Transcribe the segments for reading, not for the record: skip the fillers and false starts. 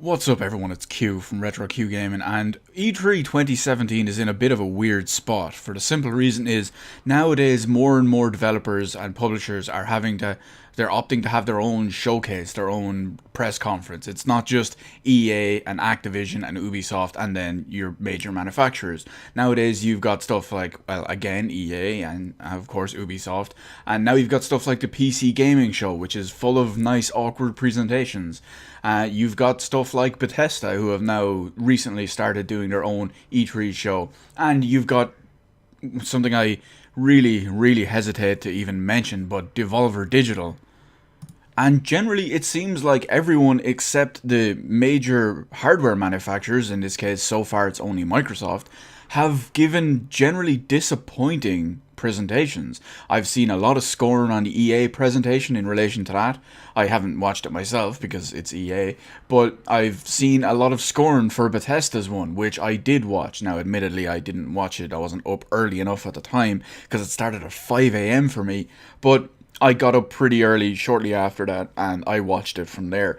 What's up everyone, it's Q from Retro Q Gaming, and E3 2017 is in a bit of a weird spot for the simple reason is nowadays more and more developers and publishers are they're opting to have their own showcase, their own press conference. It's not just EA and Activision and Ubisoft and then your major manufacturers. Nowadays you've got stuff like, well, again, EA and of course Ubisoft, and now you've got stuff like the PC Gaming Show, which is full of nice awkward presentations. You've got stuff like Bethesda, who have now recently started doing their own E3 show. And you've got something I really hesitate to even mention, but Devolver Digital. And generally, it seems like everyone except the major hardware manufacturers, in this case, so far it's only Microsoft, have given generally disappointing presentations. I've seen a lot of scorn on the EA presentation in relation to that. I haven't watched it myself because it's EA, but I've seen a lot of scorn for Bethesda's one, which I did watch. Now, admittedly, I didn't watch it. I wasn't up early enough at the time because it started at 5 a.m. for me, but I got up pretty early shortly after that and I watched it from there.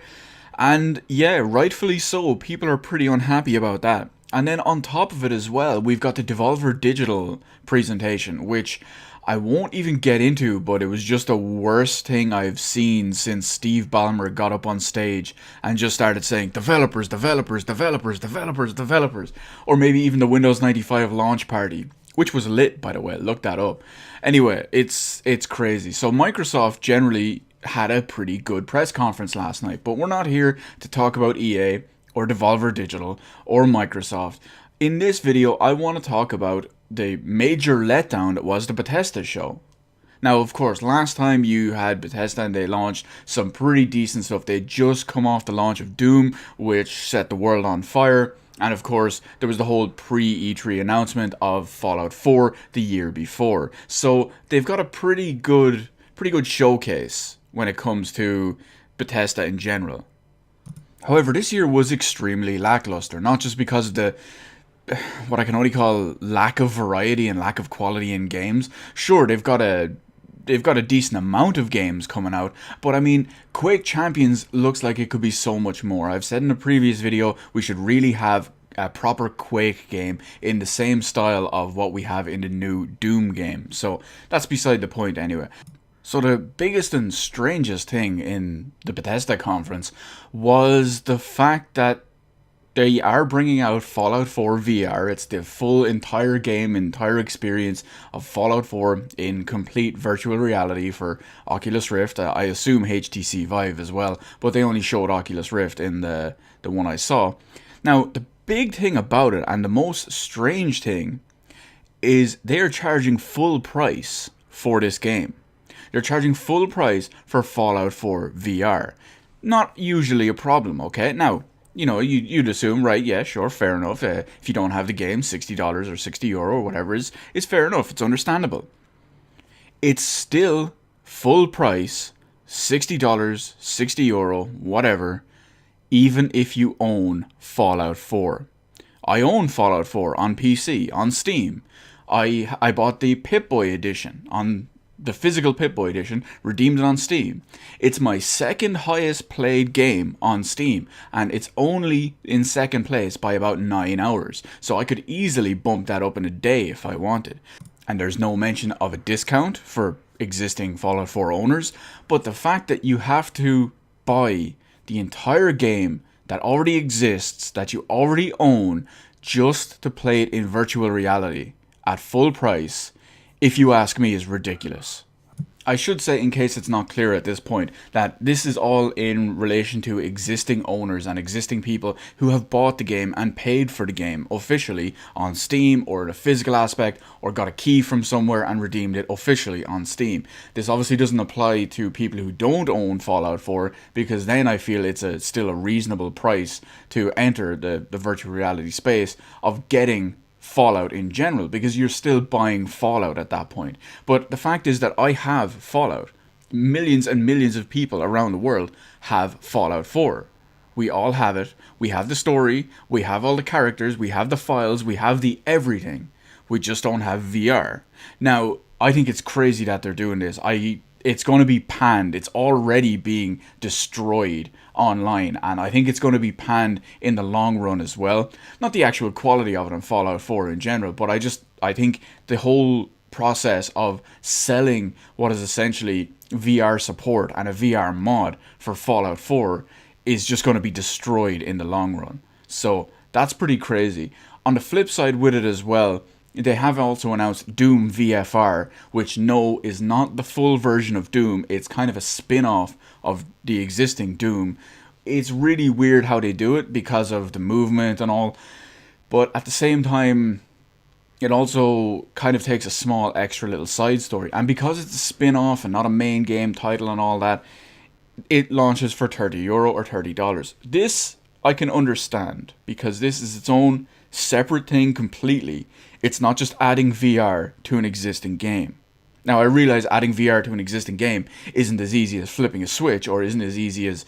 And yeah, rightfully so, people are pretty unhappy about that. And then on top of it as well, we've got the Devolver Digital presentation, which I won't even get into, but it was just the worst thing I've seen since Steve Ballmer got up on stage and just started saying, developers, developers, developers, developers, developers. Or maybe even the Windows 95 launch party, which was lit, by the way, look that up. Anyway, it's crazy. So Microsoft generally had a pretty good press conference last night, but we're not here to talk about EA or Devolver Digital or Microsoft. In this video, I want to talk about the major letdown that was the Bethesda show. Now, of course, last time you had Bethesda and they launched some pretty decent stuff. They'd just come off the launch of Doom, which set the world on fire. And of course, there was the whole pre-E3 announcement of Fallout 4 the year before. So they've got a pretty good showcase when it comes to Bethesda in general. However, this year was extremely lackluster, not just because of the what I can only call lack of variety and lack of quality in games. Sure, they've got a decent amount of games coming out, but I mean, Quake Champions looks like it could be so much more. I've said in a previous video, we should really have a proper Quake game in the same style of what we have in the new Doom game. So that's beside the point anyway. So the biggest and strangest thing in the Bethesda conference was the fact that they are bringing out Fallout 4 VR. It's the full entire game, entire experience of Fallout 4 in complete virtual reality for Oculus Rift. I assume HTC Vive as well, but they only showed Oculus Rift in the one I saw. Now, the big thing about it, and the most strange thing, is they are charging full price for this game. They're charging full price for Fallout 4 VR. Not usually a problem, okay? Now, you know, you'd assume, right, yeah, sure, fair enough. If you don't have the game, $60 or €60 or whatever is fair enough. It's understandable. It's still full price, $60, €60, whatever, even if you own Fallout 4. I own Fallout 4 on PC, on Steam. I bought the Pip-Boy edition on the physical Pip-Boy edition, redeemed it on Steam. It's my second highest played game on Steam, and it's only in second place by about 9 hours. So I could easily bump that up in a day if I wanted. And there's no mention of a discount for existing Fallout 4 owners, but the fact that you have to buy the entire game that already exists, that you already own, just to play it in virtual reality at full price, if you ask me, is ridiculous. I should say, in case it's not clear at this point, that this is all in relation to existing owners and existing people who have bought the game and paid for the game officially on Steam, or the physical aspect, or got a key from somewhere and redeemed it officially on Steam. This obviously doesn't apply to people who don't own Fallout 4, because then I feel it's still a reasonable price to enter the virtual reality space of getting Fallout in general, because you're still buying Fallout at that point. But the fact is that I have Fallout. Millions and millions of people around the world have Fallout 4. We all have it. We have the story. We have all the characters. We have the files. We have the everything. We just don't have VR. Now, I think it's crazy that they're doing this. I it's going to be panned. It's already being destroyed online, and I think it's going to be panned in the long run as well. Not the actual quality of it in Fallout 4 in general, but I think the whole process of selling what is essentially VR support and a VR mod for Fallout 4 is just going to be destroyed in the long run. So that's pretty crazy. On the flip side with it as well, they have also announced Doom VFR, which no, is not the full version of Doom. It's kind of a spin-off of the existing Doom. It's really weird how they do it because of the movement and all, but at the same time, it also kind of takes a small extra little side story. And because it's a spin-off and not a main game title and all that, it launches for €30 or $30. This I can understand because this is its own separate thing completely. It's not just adding VR to an existing game. Now, I realize adding VR to an existing game isn't as easy as flipping a switch, or isn't as easy as...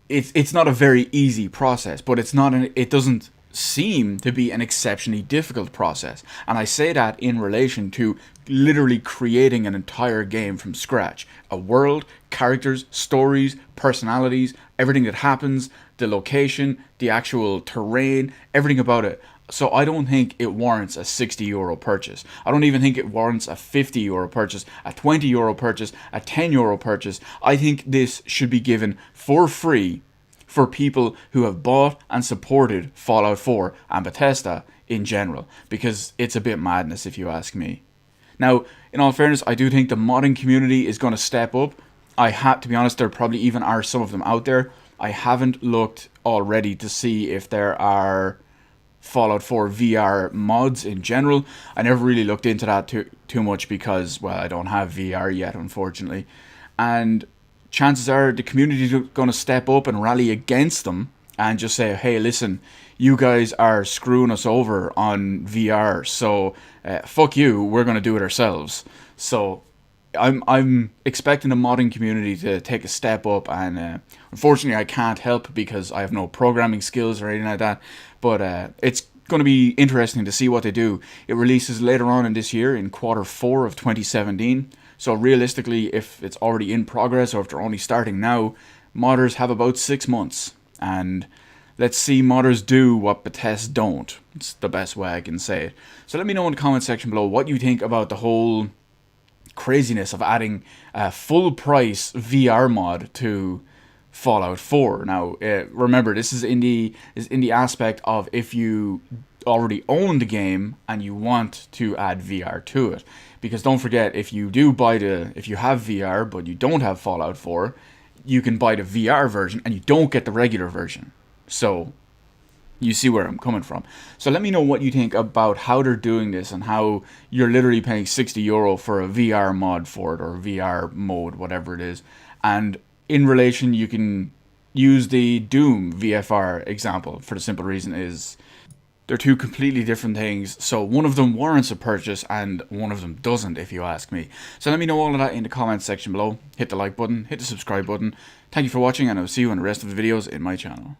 It's not a very easy process, but it doesn't seem to be an exceptionally difficult process. And I say that in relation to literally creating an entire game from scratch. A world, characters, stories, personalities, everything that happens, the location, the actual terrain, everything about it. So I don't think it warrants a €60 purchase. I don't even think it warrants a €50 purchase, a €20 purchase, a €10 purchase. I think this should be given for free for people who have bought and supported Fallout 4 and Bethesda in general, because it's a bit madness if you ask me. Now, in all fairness, I do think the modding community is going to step up. To be honest, there probably even are some of them out there. I haven't looked already to see if there are Fallout 4 VR mods in general. I never really looked into that too much because, well, I don't have VR yet, unfortunately. And chances are the community is going to step up and rally against them and just say, hey, listen, you guys are screwing us over on VR, so fuck you, we're going to do it ourselves. So I'm expecting the modding community to take a step up, and unfortunately I can't help because I have no programming skills or anything like that, but it's going to be interesting to see what they do. It releases later on in this year, in Q4 of 2017, so realistically, if it's already in progress or if they're only starting now, modders have about 6 months, and let's see modders do what Bethesda don't. It's the best way I can say it. So let me know in the comment section below what you think about the whole craziness of adding a full price VR mod to Fallout 4. Now, remember, this is in the aspect of if you already own the game and you want to add VR to it. Because don't forget, if you have VR but you don't have Fallout 4, you can buy the VR version and you don't get the regular version. So you see where I'm coming from. So let me know what you think about how they're doing this and how you're literally paying €60 for a VR mod for it, or VR mode, whatever it is. And in relation, you can use the Doom VFR example for the simple reason is they're two completely different things. So one of them warrants a purchase and one of them doesn't, if you ask me. So let me know all of that in the comments section below. Hit the like button, hit the subscribe button. Thank you for watching, and I'll see you in the rest of the videos in my channel.